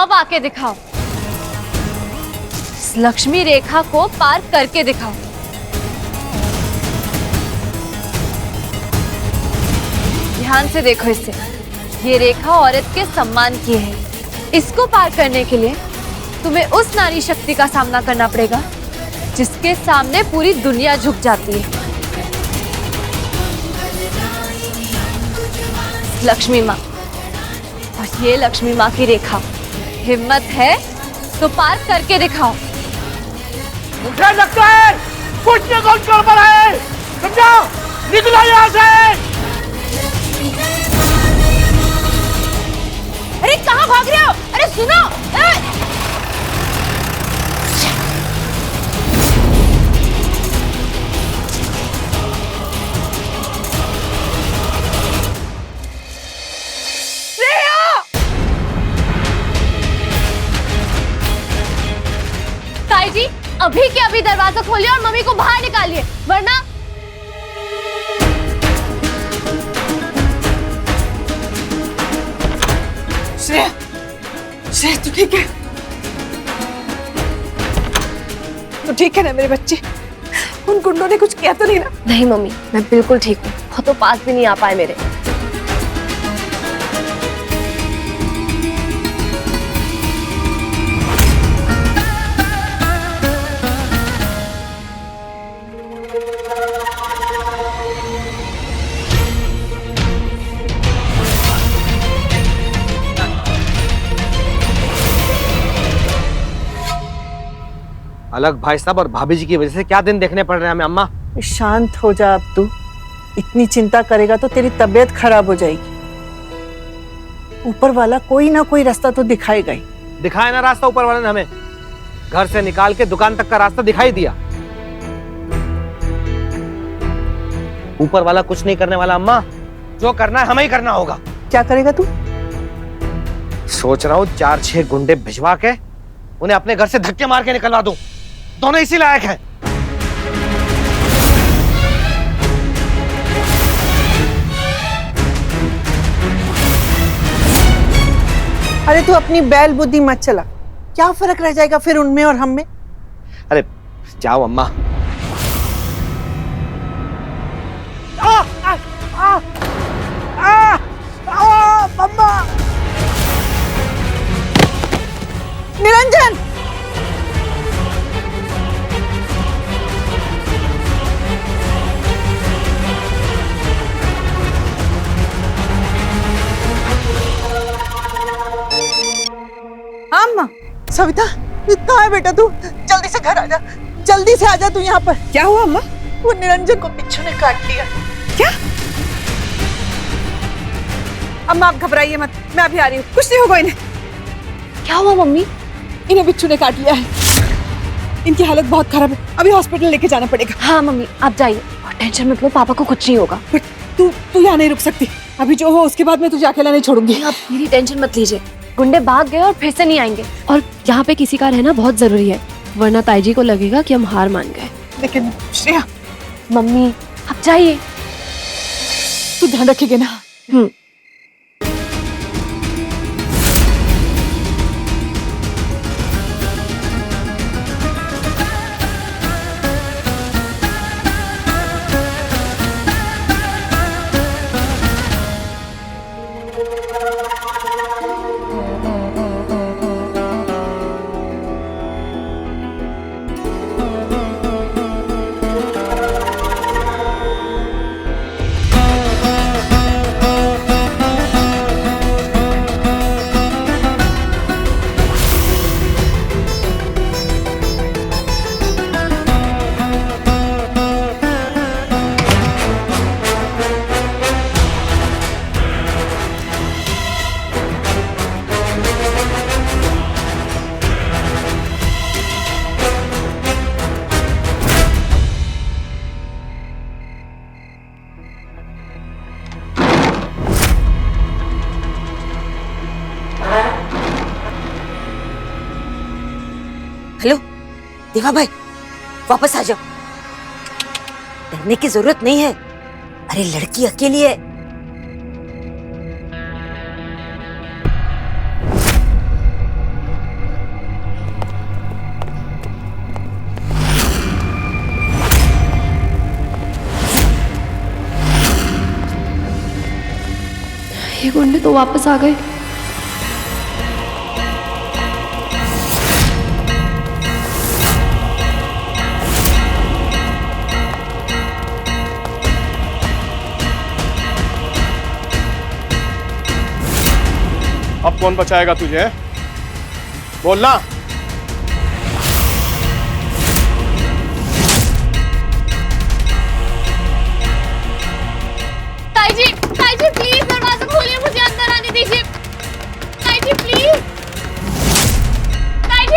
अब आके दिखाओ, इस लक्ष्मी रेखा को पार करके दिखाओ। ध्यान से देखो इसे, ये रेखा औरत के सम्मान की है। इसको पार करने के लिए तुम्हें उस नारी शक्ति का सामना करना पड़ेगा जिसके सामने पूरी दुनिया झुक जाती है। लक्ष्मी माँ, और ये लक्ष्मी माँ की रेखा। हिम्मत है तो पार करके दिखाओ। मुझे लगता है कुछ न कुछ गड़बड़ है, समझो, निकलो यहाँ से। अरे कहाँ भाग रहे हो? अरे सुनो। ताई जी, अभी के अभी दरवाजा खोलिए और मम्मी को बाहर निकालिए, वरना। श्रेया, श्रेया तू ठीक है? तो ठीक है ना मेरे बच्चे? उन गुंडों ने कुछ किया तो नहीं ना? नहीं मम्मी, मैं बिल्कुल ठीक हूँ। वो तो पास भी नहीं आ पाए मेरे। अलग भाई साहब और भाभी जी की वजह से क्या दिन देखने पड़ रहे हैं हमें। अम्मा शांत हो जा अब तू। इतनी चिंता करेगा तो तेरी तबीयत खराब हो जाएगी। ऊपर वाला कोई ना कोई रास्ता तो दिखाएगा ही। दिखाया ना रास्ता ऊपर वाले ने हमें। घर से निकाल के दुकान तक का रास्ता दिखाई दिया। ऊपर वाला कुछ नहीं करने वाला अम्मा, जो करना है हमें ही करना होगा। क्या करेगा तू? सोच रहा हूँ 4-6 गुंडे भिजवा के उन्हें अपने घर से धक्के मार के निकलवा दूं। दोनों इसी लायक हैं। अरे तू अपनी बैल बुद्धि मत चला। क्या फर्क रह जाएगा फिर उनमें और हम में? अरे जाओ अम्मा। अम्मा! निरंजन! अम्मा, सविता, कहाँ है बेटा तू? जल्दी से घर आ जा, जल्दी से आ जा तू यहाँ पर। क्या हुआ अम्मा? वो निरंजन को बिच्छू ने काट लिया। क्या? अम्मा आप घबराइए मत, मैं अभी आ रही हूँ। कुछ नहीं होगा इन्हें। क्या हुआ मम्मी? इन्हें बिच्छू ने काट लिया है। इनकी हालत बहुत खराब है, अभी हॉस्पिटल लेके जाना पड़ेगा। हाँ मम्मी, आप जाइए और टेंशन मत लो, पापा को कुछ नहीं होगा। बट तू यहाँ नहीं रुक सकती। अभी जो हो उसके बाद मैं तुझे अकेला नहीं छोड़ूंगी। आप मेरी टेंशन मत लीजिए। गुंडे भाग गए और फिर से नहीं आएंगे, और यहाँ पे किसी का रहना बहुत जरूरी है, वरना ताई जी को लगेगा कि हम हार मान गए। लेकिन श्रेया, मम्मी आप जाइए। तू ध्यान रखेगी ना? हेलो देवा भाई, वापस आ जाओ। डरने की जरूरत नहीं है। अरे लड़की अकेली है। आधे गुंडे तो वापस आ गए। अब कौन बचाएगा तुझे? बोलना। ताई जी प्लीज दरवाजा खोलिए, मुझे अंदर आने दीजिए। ताई जी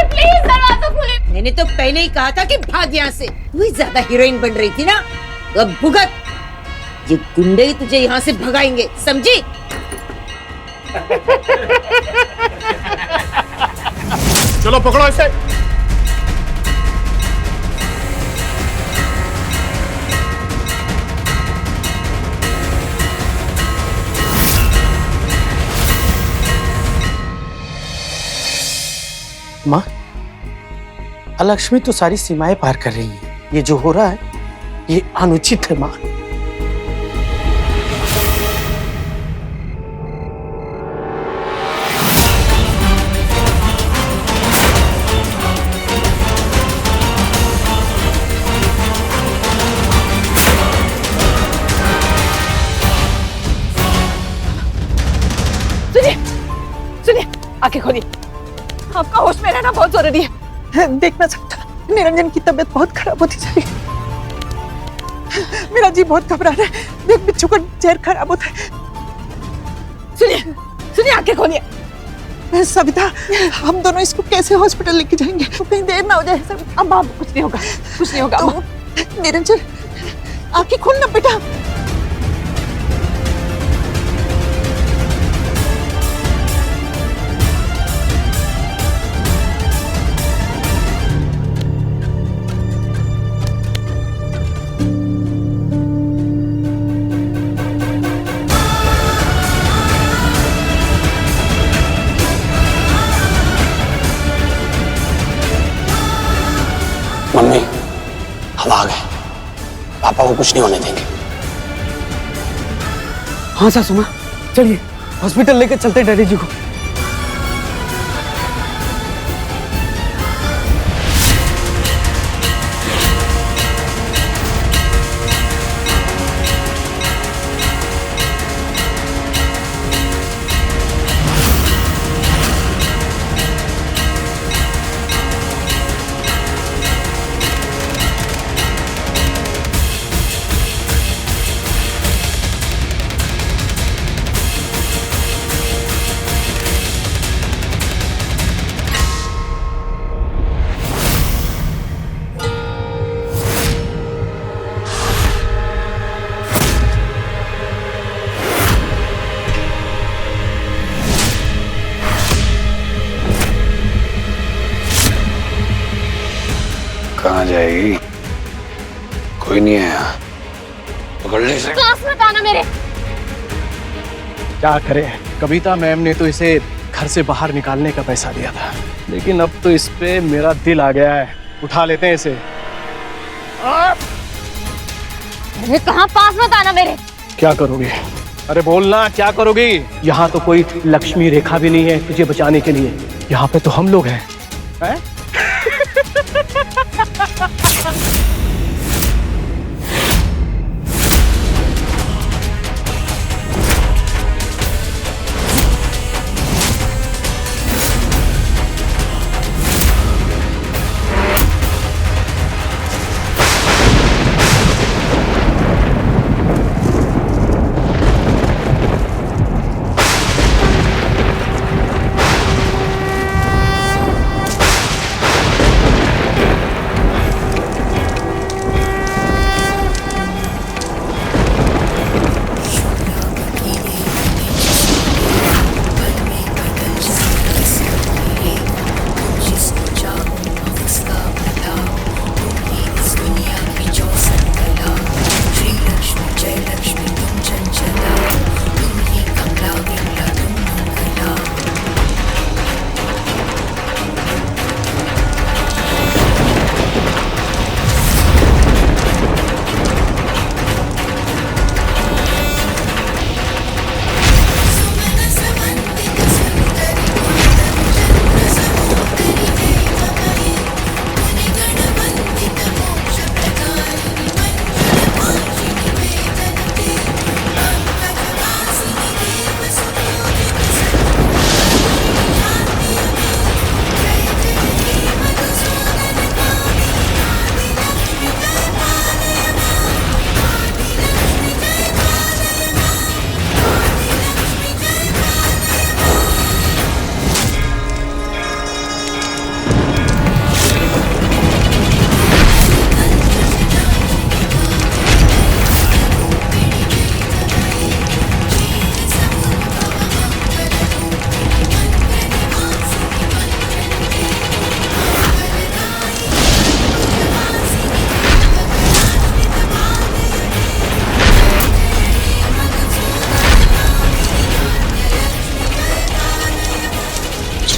प्लीज दरवाजा खोलिए। मैंने तो पहले ही कहा था कि भाग यहाँ से। तू ही ज्यादा हीरोइन बन रही थी ना, तो अब भुगत। ये गुंडे ही तुझे यहाँ से भगाएंगे, समझी? चलो पकड़ो इसे। माँ, अलक्ष्मी तो सारी सीमाएं पार कर रही है। ये जो हो रहा है ये अनुचित है माँ। सुनिए, आंखें खोलिए। आपका होश में रहना बहुत जरूरी है। देख ना सकता, निरंजन की तबीयत बहुत खराब होती जा रही है। मेरा जी बहुत घबरा रहा है। देख बिच्छू का जहर खराब होता है। सुनिए, आंखें खोलिए। सविता, हम दोनों इसको कैसे हॉस्पिटल लेके जाएंगे? तो कहीं देर ना हो जाए। अम्मा, कुछ नहीं होगा। तो, निरंजन, आंखें खोलना बेटा। मम्मी, हम आ गए। पापा को कुछ नहीं होने देंगे। हाँ सासू माँ, चलिए हॉस्पिटल लेके चलते डैडी जी को। कहाँ जाएगी? कोई नहीं है यहाँ। पकड़ ले इसे। पास मत आना मेरे। क्या करें, कविता मैम ने तो इसे घर से बाहर निकालने का पैसा दिया था, लेकिन अब तो इस पे मेरा दिल आ गया है। उठा लेते हैं इसे। अरे कहाँ, पास मत आना मेरे। क्या करोगे? अरे बोलना, क्या करोगी? यहाँ तो कोई लक्ष्मी रेखा भी नहीं है तुझे बचाने के लिए। यहाँ पे तो हम लोग हैं, हैं?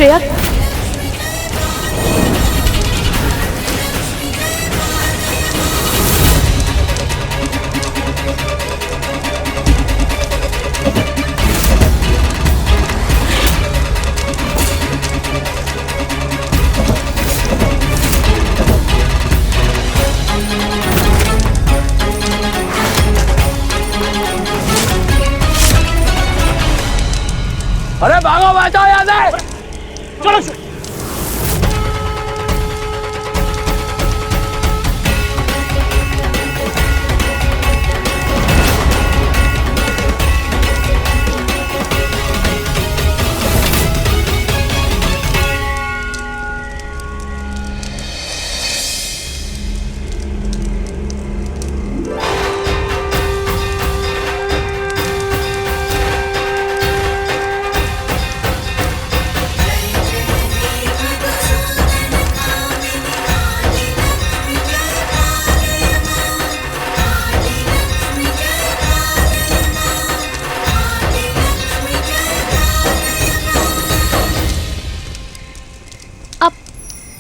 श्रेया, अरे भागो, बचाओ यहाँ से। चलो।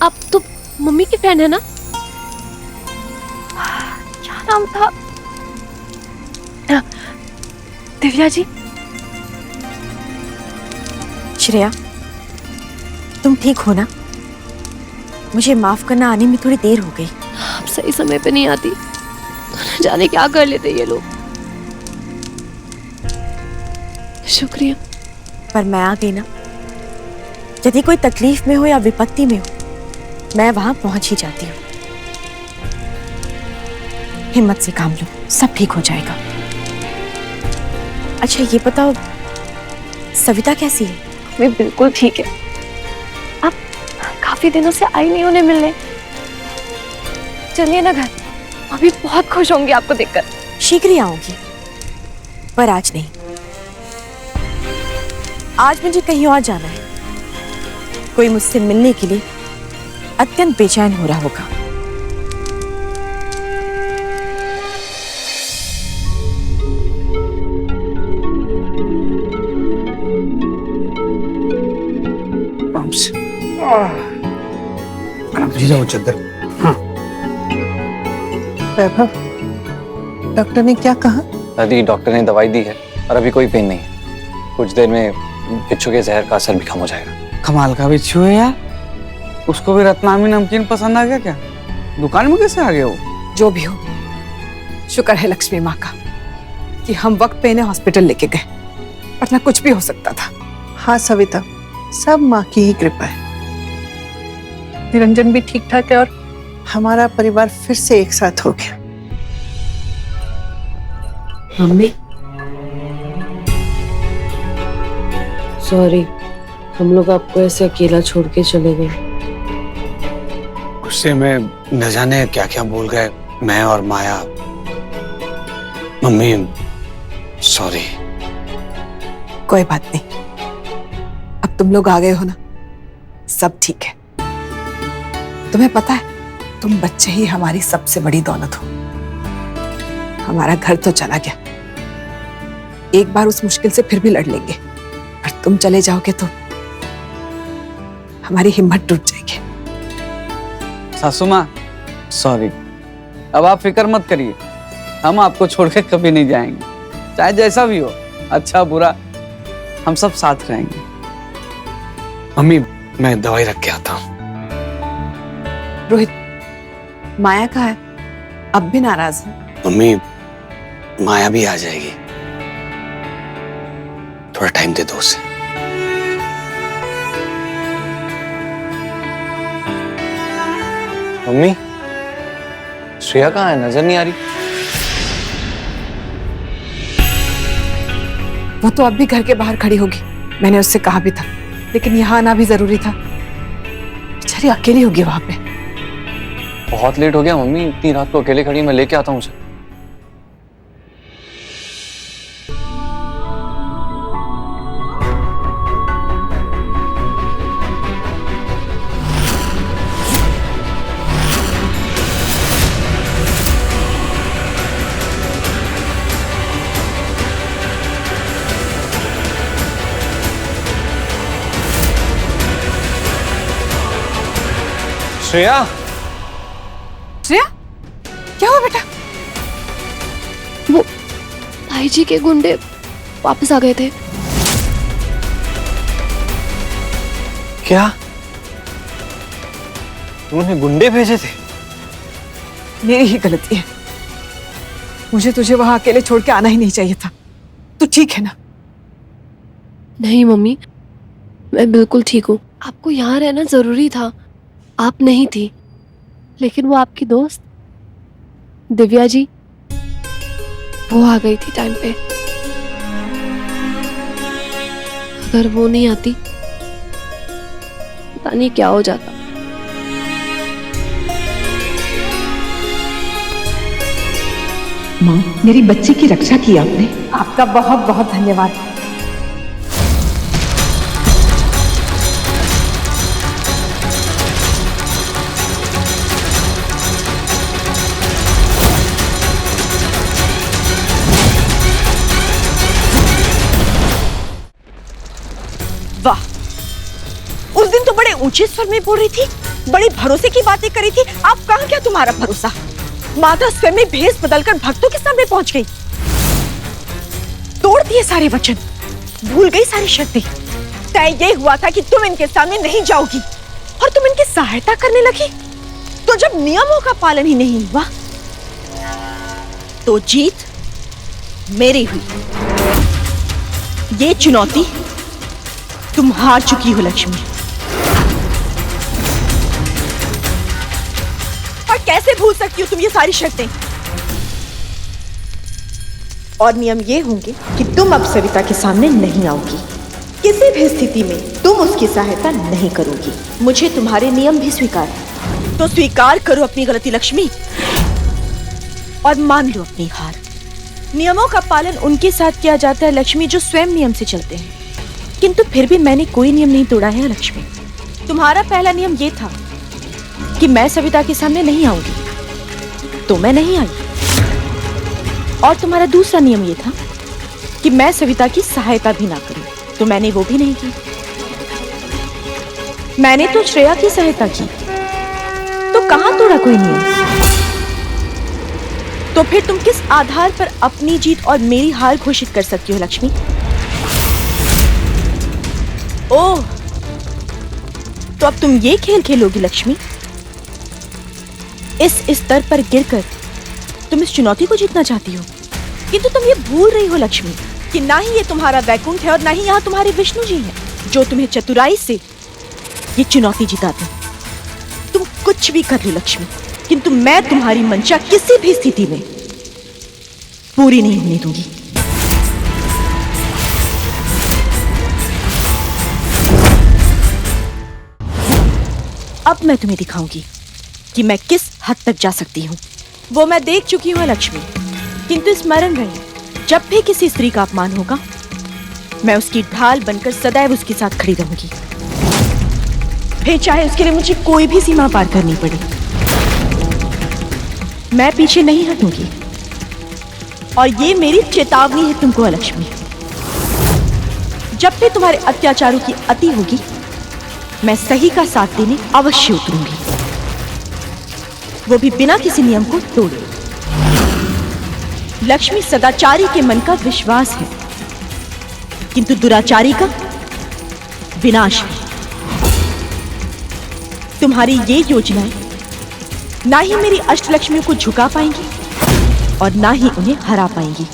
आप तो मम्मी की फ्रेंड है ना? क्या नाम था? दिव्या जी। श्रेया, तुम ठीक हो ना? मुझे माफ करना, आने में थोड़ी देर हो गई। आप सही समय पे नहीं आती, जाने क्या कर लेते ये लोग। शुक्रिया। पर मैं आ गई ना। यदि कोई तकलीफ में हो या विपत्ति में हो, मैं वहां पहुंच ही जाती हूँ। हिम्मत से काम लो, सब ठीक हो जाएगा। अच्छा ये बताओ, सविता कैसी है? मैं बिल्कुल ठीक है। आप काफी दिनों से आई नहीं उन्हें मिलने। चलिए ना घर, अभी बहुत खुश होंगी आपको देखकर। शीघ्र ही आऊंगी, पर आज नहीं। आज मुझे कहीं और जाना है। कोई मुझसे मिलने के लिए अत्यंत बेचैन हो रहा होगा। जी जाओ चद्दर। वैभव, डॉक्टर ने क्या कहा? दादी, डॉक्टर ने दवाई दी है और अभी कोई पेन नहीं है। कुछ देर में बिच्छू के जहर का असर भी कम हो जाएगा। कमाल का बिच्छू है यार। उसको भी रत्नामी नमकीन पसंद आ गया क्या? दुकान में कैसे आ गए वो? जो भी हो, शुक्र है लक्ष्मी माँ का कि हम वक्त पे इन्हें हॉस्पिटल लेके गए, वरना कुछ भी हो सकता था। हाँ सविता, सब माँ की ही कृपा है। निरंजन भी ठीक ठाक है और हमारा परिवार फिर से एक साथ हो गया। मम्मी, सॉरी, हम लोग आपको ऐसे अकेला छोड़ के चले गए। गुस्से में न जाने क्या क्या बोल गए मैं और माया। Mummy sorry. कोई बात नहीं, अब तुम लोग आ गए हो ना, सब ठीक है। तुम्हें पता है, तुम बच्चे ही हमारी सबसे बड़ी दौलत हो। हमारा घर तो चला गया, एक बार उस मुश्किल से फिर भी लड़ लेंगे, पर तुम चले जाओगे तो हमारी हिम्मत टूट जाएगी। सासू माँ सॉरी। अब आप फिक्र मत करिए, हम आपको छोड़ के कभी नहीं जाएंगे। चाहे जैसा भी हो, अच्छा बुरा, हम सब साथ रहेंगे। मम्मी मैं दवाई रख के आता हूँ। रोहित, माया कहाँ है? अब भी नाराज है? मम्मी माया भी आ जाएगी, थोड़ा टाइम दे दो उसे। मम्मी, श्रेया कहाँ है? नजर नहीं आ रही। वो तो अब भी घर के बाहर खड़ी होगी, मैंने उससे कहा भी था, लेकिन यहाँ आना भी जरूरी था। बेचारी अकेली होगी वहां पे। बहुत लेट हो गया मम्मी, इतनी रात को अकेले खड़ी। मैं लेके आता हूँ उसे। श्रेया, श्रेया, क्या हुआ बेटा? वो भाई जी के गुंडे वापस आ गए थे। क्या तूने गुंडे भेजे थे? मेरी ही गलती है, मुझे तुझे वहां अकेले छोड़ के आना ही नहीं चाहिए था। तू ठीक है ना? नहीं मम्मी, मैं बिल्कुल ठीक हूँ। आपको यहाँ रहना जरूरी था, आप नहीं थी। लेकिन वो आपकी दोस्त दिव्या जी, वो आ गई थी टाइम पे। अगर वो नहीं आती पता नहीं क्या हो जाता। माँ, मेरी बच्ची की रक्षा की आपने, आपका बहुत बहुत धन्यवाद। वाह, उस दिन तो बड़े ऊंचे स्वर में बोल रही थी, बड़े भरोसे की बातें करी थी। अब कहाँ क्या तुम्हारा भरोसा? माता स्वयं भेष बदलकर भक्तों के सामने पहुंच गई, तोड़ दिए सारे वचन, भूल गई सारी शर्तें। तय ये हुआ था कि तुम इनके सामने नहीं जाओगी और तुम इनकी सहायता करने लगी। तो जब नियमों का पालन ही नहीं हुआ तो जीत मेरी हुई। ये चुनौती तुम हार चुकी हो लक्ष्मी। और कैसे भूल सकती हो तुम ये सारी शर्तें? और नियम ये होंगे कि तुम अब सविता के सामने नहीं आओगी, किसी भी स्थिति में तुम उसकी सहायता नहीं करोगी। मुझे तुम्हारे नियम भी स्वीकार है, तो स्वीकार करो अपनी गलती लक्ष्मी और मान लो अपनी हार। नियमों का पालन उनके साथ किया जाता है लक्ष्मी जो स्वयं नियम से चलते हैं, किंतु फिर भी मैंने कोई नियम नहीं तोड़ा है लक्ष्मी। तुम्हारा पहला नियम ये था कि मैं सविता के सामने नहीं आऊंगी, तो मैं नहीं आई। और तुम्हारा दूसरा नियम ये था कि मैं सविता की सहायता भी ना करूं, तो मैंने वो भी नहीं की। मैंने तो श्रेया की सहायता की, तो कहां तोड़ा कोई नियम? तो फिर तुम किस आधार पर अपनी जीत और मेरी हार घोषित कर सकती हो लक्ष्मी? ओह, तो अब तुम ये खेल खेलोगी लक्ष्मी? इस स्तर पर गिरकर तुम इस चुनौती को जीतना चाहती हो, किंतु तुम ये भूल रही हो लक्ष्मी कि ना ही ये तुम्हारा वैकुंठ है और ना ही यहाँ तुम्हारे विष्णु जी हैं जो तुम्हें चतुराई से ये चुनौती जिताते। तुम कुछ भी कर लो लक्ष्मी, किंतु मैं तुम्हारी मंशा किसी भी स्थिति में पूरी नहीं होने दूंगी। अब मैं तुम्हें दिखाऊंगी कि मैं किस हद तक जा सकती हूँ। वो मैं देख चुकी हूँ लक्ष्मी, किंतु स्मरण रहे, जब भी किसी स्त्री का अपमान होगा मैं उसकी ढाल बनकर सदैव उसके साथ खड़ी रहूंगी, फिर चाहे उसके लिए मुझे कोई भी सीमा पार करनी पड़े। मैं पीछे नहीं हटूंगी और ये मेरी चेतावनी है तुमको लक्ष्मी। जब भी तुम्हारे अत्याचारों की अति होगी मैं सही का साथ देने अवश्य उतरूंगी, वो भी बिना किसी नियम को तोड़े। लक्ष्मी, सदाचारी के मन का विश्वास है, किंतु दुराचारी का विनाश है। तुम्हारी ये योजनाएं ना ही मेरी अष्टलक्ष्मियों को झुका पाएंगी और ना ही उन्हें हरा पाएंगी।